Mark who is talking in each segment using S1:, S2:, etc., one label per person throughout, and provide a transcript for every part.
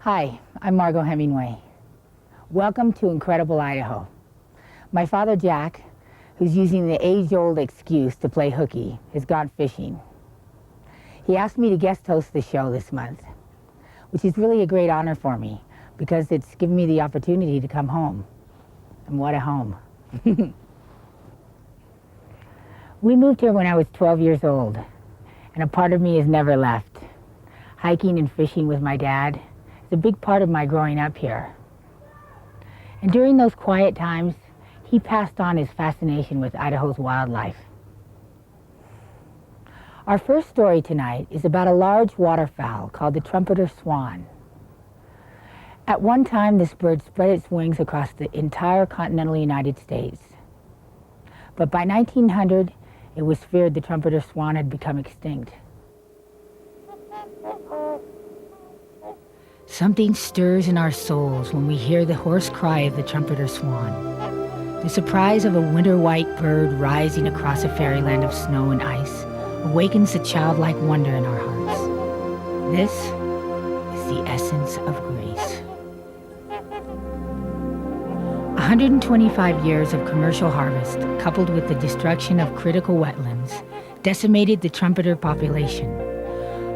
S1: Hi, I'm Margot Hemmingway. Welcome to Incredible Idaho. My father, Jack, who's using the age-old excuse to play hooky, has gone fishing. He asked me to guest host the show this month, which is really a great honor for me because it's given me the opportunity to come home. And what a home. We moved here when I was 12 years old, and a part of me has never left. Hiking and fishing with my dad is a big part of my growing up here. And during those quiet times, he passed on his fascination with Idaho's wildlife. Our first story tonight is about a large waterfowl called the Trumpeter Swan. At one time, this bird spread its wings across the entire continental United States. But by 1900, it was feared the Trumpeter Swan had become extinct. Something stirs in our souls when we hear the hoarse cry of the Trumpeter Swan. The surprise of a winter-white bird rising across a fairyland of snow and ice awakens a childlike wonder in our hearts. This is the essence of grace. 125 years of commercial harvest, coupled with the destruction of critical wetlands, decimated the trumpeter population.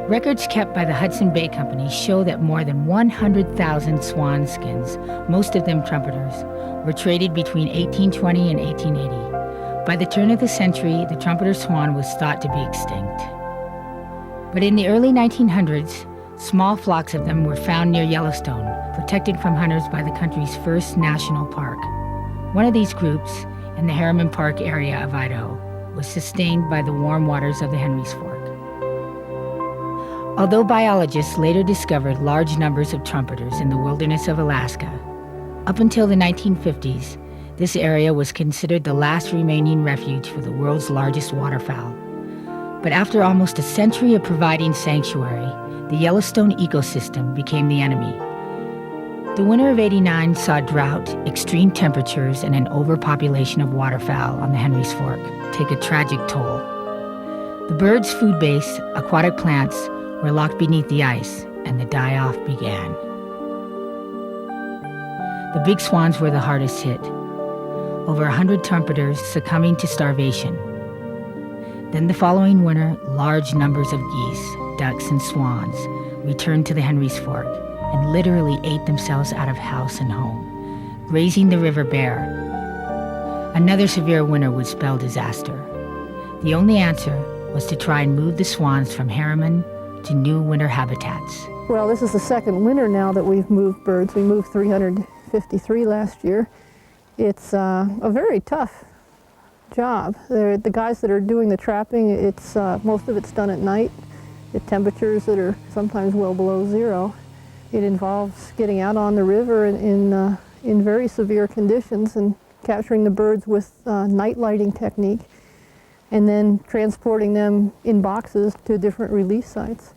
S1: Records kept by the Hudson Bay Company show that more than 100,000 swan skins, most of them trumpeters, were traded between 1820 and 1880. By the turn of the century, the trumpeter swan was thought to be extinct. But in the early 1900s, small flocks of them were found near Yellowstone, protected from hunters by the country's first national park. One of these groups, in the Harriman Park area of Idaho, was sustained by the warm waters of the Henry's Fork. Although biologists later discovered large numbers of trumpeters in the wilderness of Alaska, up until the 1950s, this area was considered the last remaining refuge for the world's largest waterfowl. But after almost a century of providing sanctuary, the Yellowstone ecosystem became the enemy. The winter of '89 saw drought, extreme temperatures, and an overpopulation of waterfowl on the Henry's Fork take a tragic toll. The bird's food base, aquatic plants, were locked beneath the ice, and the die-off began. The big swans were the hardest hit, over 100 trumpeters succumbing to starvation. Then the following winter, large numbers of geese, ducks, and swans returned to the Henry's Fork and literally ate themselves out of house and home, grazing the river bare. Another severe winter would spell disaster. The only answer was to try and move the swans from Harriman to new winter habitats.
S2: Well, this is the second winter now that we've moved birds. We moved 353 last year. It's a very tough job. The guys that are doing the trapping, most of it's done at night at temperatures that are sometimes well below zero. It involves getting out on the river in very severe conditions and capturing the birds with night lighting technique, and then transporting them in boxes to different release sites.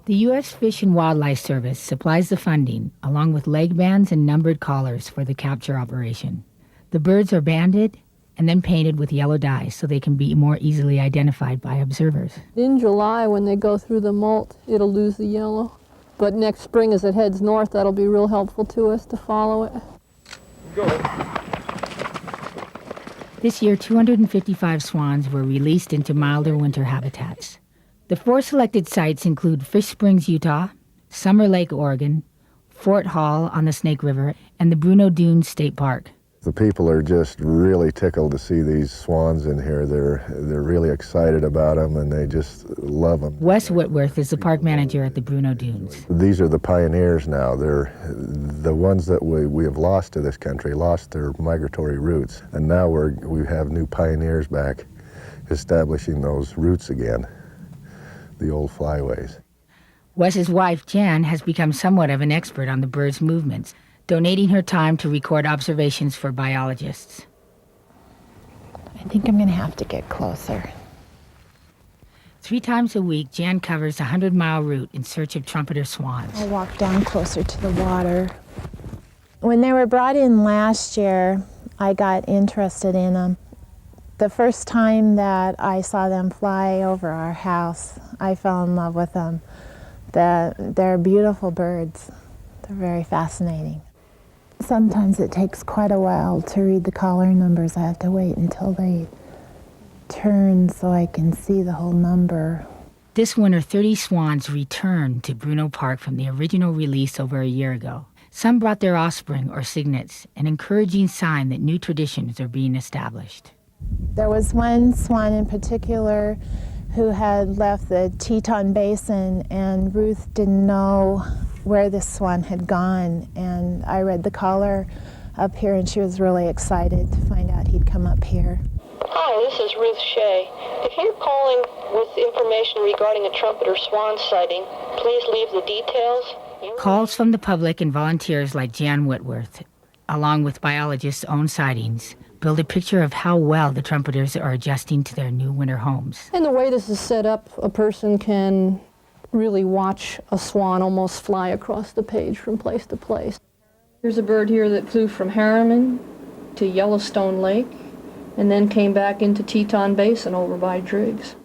S1: The U.S. Fish and Wildlife Service supplies the funding, along with leg bands and numbered collars for the capture operation. The birds are banded and then painted with yellow dye so they can be more easily identified by observers.
S2: In July, when they go through the molt, it'll lose the yellow. But next spring, as it heads north, that'll be real helpful to us to follow it.
S3: Go.
S1: This year, 255 swans were released into milder winter habitats. The 4 selected sites include Fish Springs, Utah, Summer Lake, Oregon, Fort Hall on the Snake River, and the Bruneau Dunes State Park.
S3: The people are just really tickled to see these swans in here. They're really excited about them, and they just love them.
S1: Wes Whitworth is the park manager at the Bruneau Dunes.
S3: These are the pioneers now. They're the ones that we have lost to this country, lost their migratory roots, and now we have new pioneers back establishing those roots again, the old flyways.
S1: Wes's wife, Jan, has become somewhat of an expert on the birds' movements, donating her time to record observations for biologists.
S4: I think I'm going to have to get closer.
S1: 3 times a week, Jan covers a 100-mile route in search of trumpeter swans.
S4: I'll walk down closer to the water. When they were brought in last year, I got interested in them. The first time that I saw them fly over our house, I fell in love with them. They're beautiful birds. They're very fascinating. Sometimes it takes quite a while to read the collar numbers. I have to wait until they turn so I can see the whole number.
S1: This winter, 30 swans returned to Bruno Park from the original release over a year ago. Some brought their offspring or cygnets, an encouraging sign that new traditions are being established.
S4: There was one swan in particular who had left the Teton Basin, and Ruth didn't know where this swan had gone. And I read the collar up here, and she was really excited to find out he'd come up here.
S5: Hi, this is Ruth Shea. If you're calling with information regarding a trumpeter swan sighting, please leave the details.
S1: Calls from the public and volunteers like Jan Whitworth, along with biologists' own sightings, build a picture of how well the trumpeters are adjusting to their new winter homes.
S2: And the way this is set up, a person can really watch a swan almost fly across the page from place to place. Here's a bird here that flew from Harriman to Yellowstone Lake and then came back into Teton Basin over by Driggs.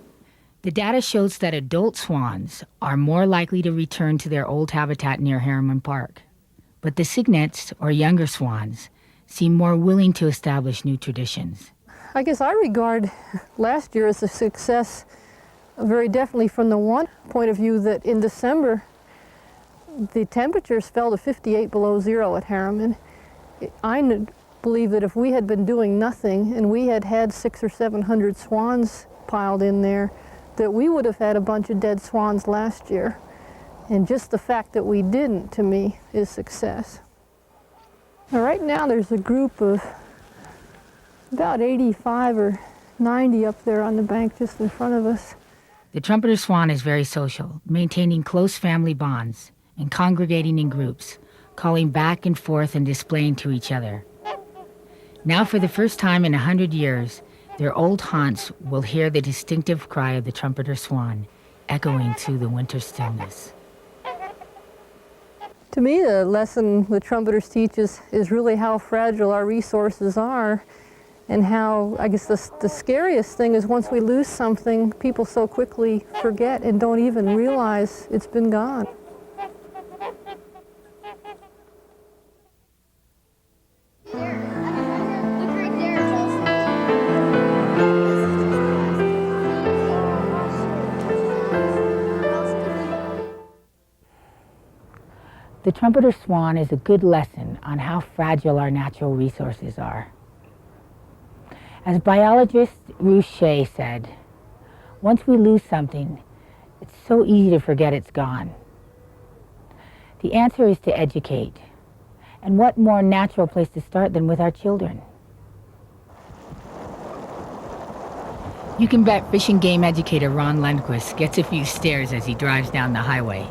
S1: The data shows that adult swans are more likely to return to their old habitat near Harriman Park. But the cygnets, or younger swans, seem more willing to establish new traditions.
S2: I guess I regard last year as a success very definitely from the one point of view that in December, the temperatures fell to 58 below zero at Harriman. I believe that if we had been doing nothing and we had had 600 or 700 swans piled in there, that we would have had a bunch of dead swans last year. And just the fact that we didn't, to me, is success. Now, right now there's a group of about 85 or 90 up there on the bank just in front of us.
S1: The trumpeter swan is very social, maintaining close family bonds and congregating in groups, calling back and forth and displaying to each other. Now, for the first time in 100 years, their old haunts will hear the distinctive cry of the trumpeter swan echoing through the winter stillness.
S2: To me, the lesson the trumpeters teach us is really how fragile our resources are, and how, I guess, the scariest thing is once we lose something, people so quickly forget and don't even realize it's been gone.
S1: The trumpeter swan is a good lesson on how fragile our natural resources are. As biologist Ruth Shea said, once we lose something, it's so easy to forget it's gone. The answer is to educate. And what more natural place to start than with our children? You can bet Fish and Game educator Ron Lundquist gets a few stares as he drives down the highway.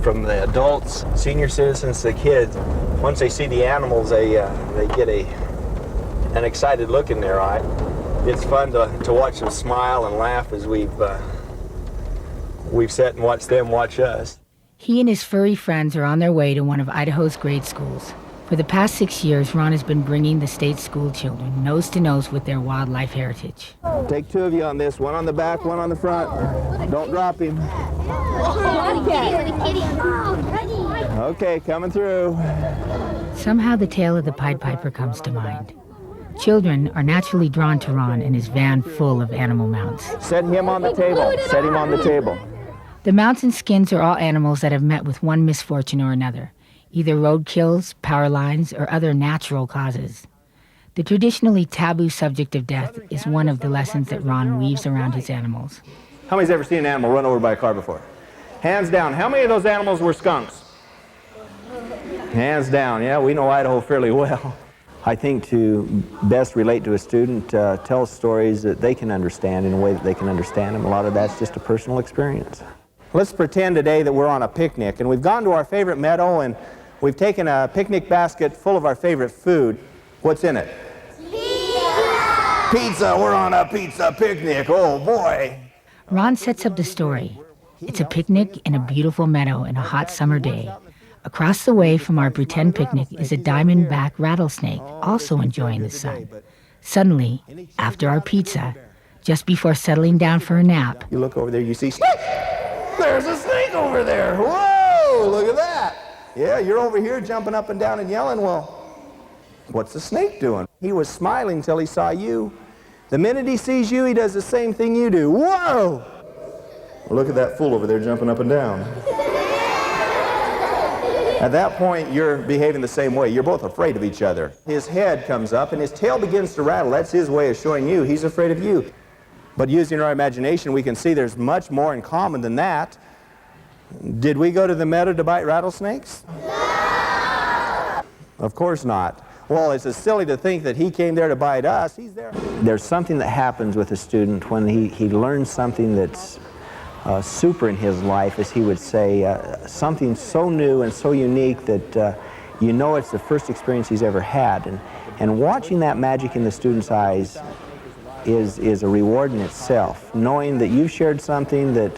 S6: From the adults, senior citizens, to the kids, once they see the animals, they get an excited look in their eye. It's fun to watch them smile and laugh as we've sat and watched them watch us.
S1: He and his furry friends are on their way to one of Idaho's grade schools. For the past 6 years, Ron has been bringing the state school children nose to nose with their wildlife heritage.
S6: Take two of you on this, one on the back, one on the front. Don't drop him. Okay, coming through.
S1: Somehow the tale of the Pied Piper comes to mind. Children are naturally drawn to Ron and his van full of animal mounts.
S6: Set him on the table. Set him on the table.
S1: The mounts and skins are all animals that have met with one misfortune or another, either roadkills, power lines, or other natural causes. The traditionally taboo subject of death is one of the lessons that Ron weaves around his animals.
S6: How many's ever seen an animal run over by a car before? Hands down. How many of those animals were skunks? Hands down. Yeah, we know Idaho fairly well. I think to best relate to a student, tell stories that they can understand in a way that they can understand them. A lot of that's just a personal experience. Let's pretend today that we're on a picnic and we've gone to our favorite meadow and we've taken a picnic basket full of our favorite food. What's in it? Pizza! Pizza! We're on a pizza picnic. Oh boy!
S1: Ron sets up the story. It's a picnic in a beautiful meadow in a hot summer day. Across the way from our pretend picnic is a diamondback rattlesnake, also enjoying the sun. Suddenly, after our pizza, just before settling down for a nap,
S6: You look over there, you see snake! There's a snake over there! Whoa! Look at that! Yeah, you're over here jumping up and down and yelling. Well, what's the snake doing? He was smiling till he saw you. The minute he sees you, he does the same thing you do. Whoa! Look at that fool over there jumping up and down. At that point, you're behaving the same way. You're both afraid of each other. His head comes up and his tail begins to rattle. That's his way of showing you he's afraid of you. But using our imagination, we can see there's much more in common than that. Did we go to the meadow to bite rattlesnakes? No! Of course not. Well, it's as silly to think that he came there to bite us. He's there. There's something that happens with a student when he learns something that's super in his life, as he would say, something so new and so unique that you know it's the first experience he's ever had. And watching that magic in the student's eyes is a reward in itself, knowing that you've shared something that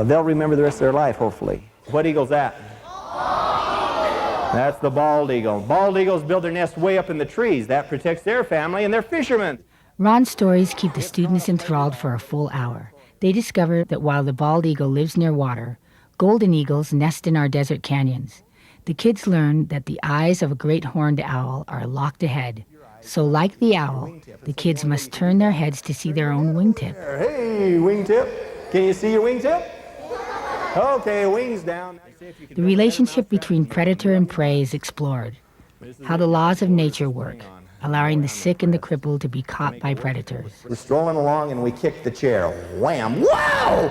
S6: they'll remember the rest of their life, hopefully. What eagle's that? That's the bald eagle. Bald eagles build their nest way up in the trees. That protects their family, and they're fishermen.
S1: Ron's stories keep the students enthralled for a full hour. They discover that while the bald eagle lives near water, golden eagles nest in our desert canyons. The kids learn that the eyes of a great horned owl are locked ahead. So like the owl, the kids must turn their heads to see their own wingtip.
S6: Hey, wingtip. Can you see your wingtip? Okay, wings down.
S1: The relationship between predator and prey is explored. How the laws of nature work, allowing the sick and the crippled to be caught by predators.
S6: We're strolling along and we kick the chair. Wham! Wow!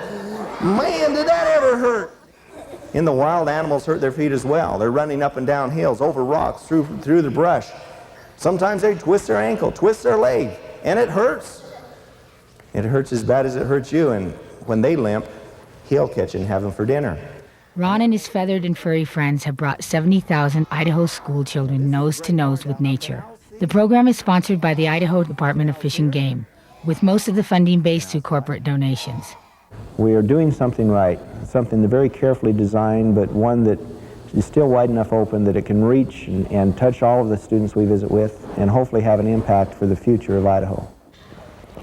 S6: Man, did that ever hurt! In the wild, animals hurt their feet as well. They're running up and down hills, over rocks, through the brush. Sometimes they twist their ankle, twist their leg, and it hurts. It hurts as bad as it hurts you, and when they limp, he'll catch and have them for dinner.
S1: Ron and his feathered and furry friends have brought 70,000 Idaho school children nose to nose with nature. The program is sponsored by the Idaho Department of Fish and Game, with most of the funding based through corporate donations.
S6: We are doing something right, something very carefully designed, but one that is still wide enough open that it can reach and touch all of the students we visit with and hopefully have an impact for the future of Idaho.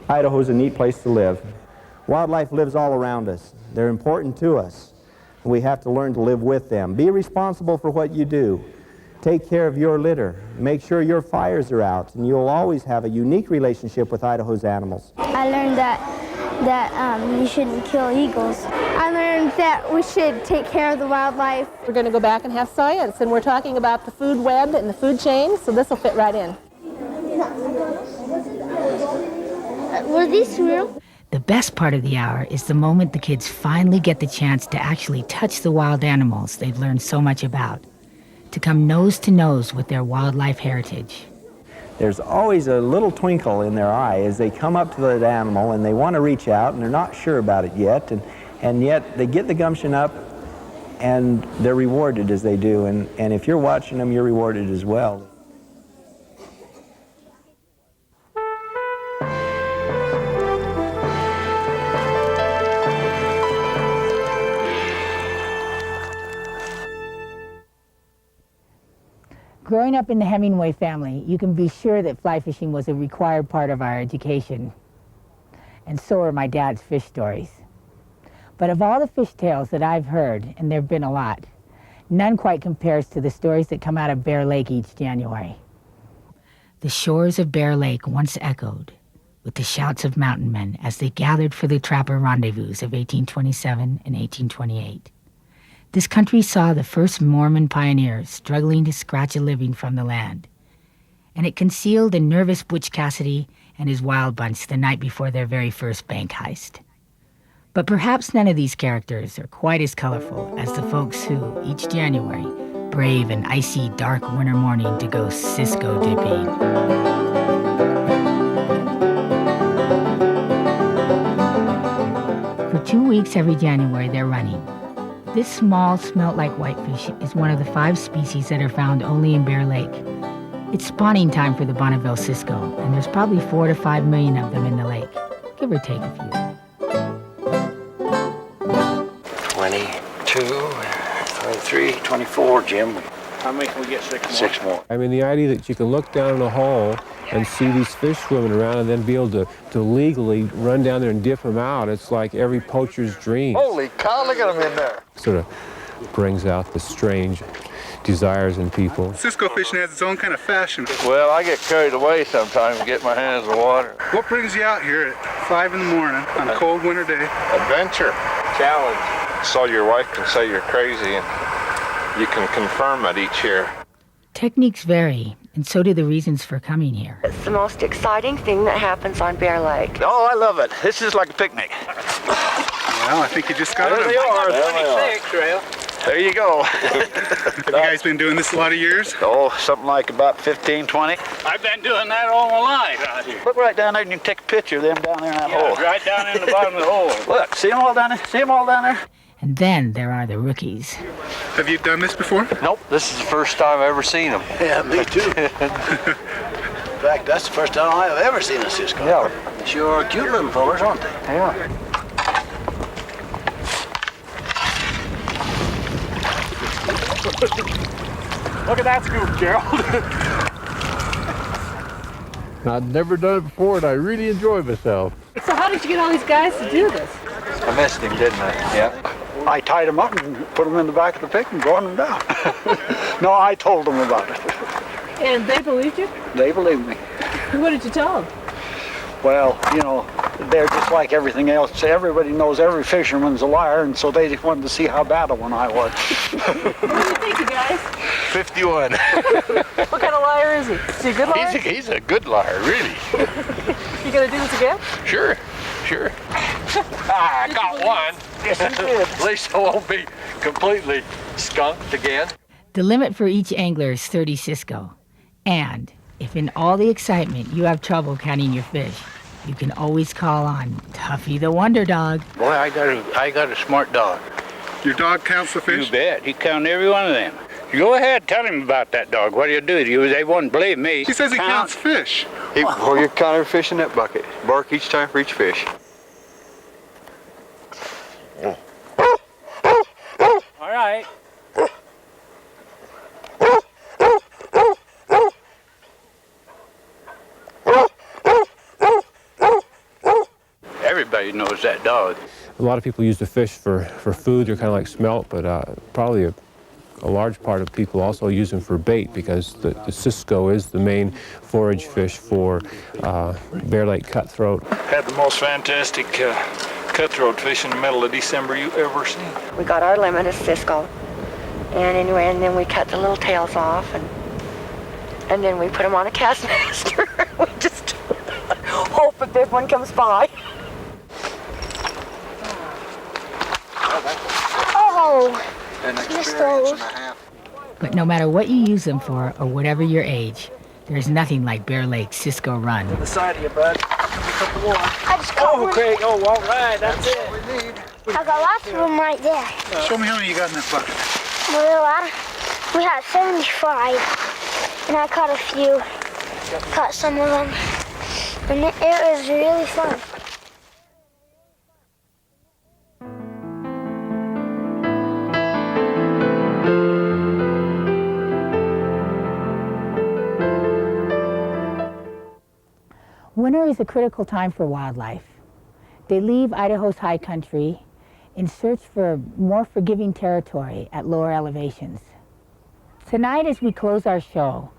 S6: Idaho is a neat place to live. Wildlife lives all around us. They're important to us. We have to learn to live with them. Be responsible for what you do. Take care of your litter. Make sure your fires are out, and you'll always have a unique relationship with Idaho's animals.
S7: I learned that you shouldn't kill eagles. I learned that we should take care of the wildlife.
S8: We're going to go back and have science, and we're talking about the food web and the food chain, so this will fit right in.
S7: Were these real?
S1: The best part of the hour is the moment the kids finally get the chance to actually touch the wild animals they've learned so much about, to come nose to nose with their wildlife heritage.
S6: There's always a little twinkle in their eye as they come up to that animal and they want to reach out and they're not sure about it yet, and yet they get the gumption up and they're rewarded as they do, and if you're watching them, you're rewarded as well.
S1: Growing up in the Hemmingway family, you can be sure that fly fishing was a required part of our education. And so are my dad's fish stories. But of all the fish tales that I've heard, and there have been a lot, none quite compares to the stories that come out of Bear Lake each January. The shores of Bear Lake once echoed with the shouts of mountain men as they gathered for the trapper rendezvous of 1827 and 1828. This country saw the first Mormon pioneers struggling to scratch a living from the land. And it concealed a nervous Butch Cassidy and his wild bunch the night before their very first bank heist. But perhaps none of these characters are quite as colorful as the folks who, each January, brave an icy, dark winter morning to go Cisco dipping. For 2 weeks every January, they're running. This small, smelt-like whitefish is one of the 5 species that are found only in Bear Lake. It's spawning time for the Bonneville Cisco, and there's probably 4 to 5 million of them in the lake, give or take a few.
S9: 22, 23, 24, Jim.
S10: How many can we get? 6 more?
S9: 6 more.
S11: I mean, the idea that you can look down in a hole and see these fish swimming around and then be able to legally run down there and dip them out, it's like every poacher's dream.
S9: Holy cow, look at them in there.
S11: Sort of brings out the strange desires in people.
S10: Cisco fishing has its own kind of fashion.
S12: Well, I get carried away sometimes and get my hands in the water.
S10: What brings you out here at 5 in the morning on a cold winter day?
S12: Adventure. Challenge. So your wife can say you're crazy and you can confirm it each year.
S1: Techniques vary, and so do the reasons for coming here.
S13: It's the most exciting thing that happens on Bear Lake.
S9: Oh, I love it. This is like a picnic.
S10: Well, I think you just got
S9: There
S10: it.
S9: they are. There you go.
S10: Have you guys been doing this a lot of years?
S9: Oh, something like about 15, 20.
S14: I've been doing that all my life out here.
S9: Look right down there and you can take a picture of them down there in that hole.
S14: Right down in the bottom of the hole.
S9: Look, see them all down there? See them all down there?
S1: And then there are the rookies.
S10: Have you done this before?
S12: Nope, this is the first time I've ever seen them.
S15: Yeah, me too. In fact, that's the first time I've ever seen a Cisco.
S12: Yeah.
S15: Sure are cute little fellers, aren't they?
S12: Yeah.
S14: Look at that scoop, Gerald.
S12: I'd never done it before and I really enjoyed myself.
S8: So how did you get all these guys to do this?
S12: I missed him, didn't I? Yeah.
S16: I tied them up and put them in the back of the pick and brought them down. No, I told them about it.
S8: And they believed you?
S16: They believed me.
S8: What did you tell them?
S16: Well, you know, they're just like everything else. Everybody knows every fisherman's a liar, and so they just wanted to see how bad a one I was.
S8: What do you think, you guys?
S12: 51.
S8: What kind of liar is he? Is he a good liar?
S12: He's a good liar, really.
S8: You gonna do this again?
S12: Sure. I got one.
S8: Yes, you did.
S12: At least I won't be completely skunked again.
S1: The limit for each angler is 30 Cisco. And if in all the excitement you have trouble counting your fish, you can always call on Tuffy the Wonder Dog.
S14: Boy, I got a smart dog.
S10: Your dog counts the fish?
S14: You bet. He counted every one of them. Go ahead, tell him about that dog. What do you do? They wouldn't believe me.
S10: He says he counts fish.
S12: Well, you count every fish in that bucket. Bark each time for each fish.
S14: All right. Everybody knows that dog.
S11: A lot of people use the fish for food. They're kind of like smelt, but probably a large part of people also use them for bait because the Cisco is the main forage fish for Bear Lake cutthroat.
S12: Had the most fantastic cutthroat fish in the middle of December you ever seen.
S13: We got our limit of Cisco. And then we cut the little tails off and then we put them on a cast master. We just hope a big one comes by.
S7: Oh, missed those.
S1: But no matter what you use them for or whatever your age, there's nothing like Bear Lake Cisco Run.
S14: To the side of you, bud.
S7: I just got one.
S14: Craig. Oh, all right. That's it.
S7: I got lots of them right there.
S10: Show me how many you got in that bucket.
S7: Well, we had 75, and I caught a few. Caught some of them, and it was really fun.
S1: Winter is a critical time for wildlife. They leave Idaho's high country in search for more forgiving territory at lower elevations. Tonight, as we close our show,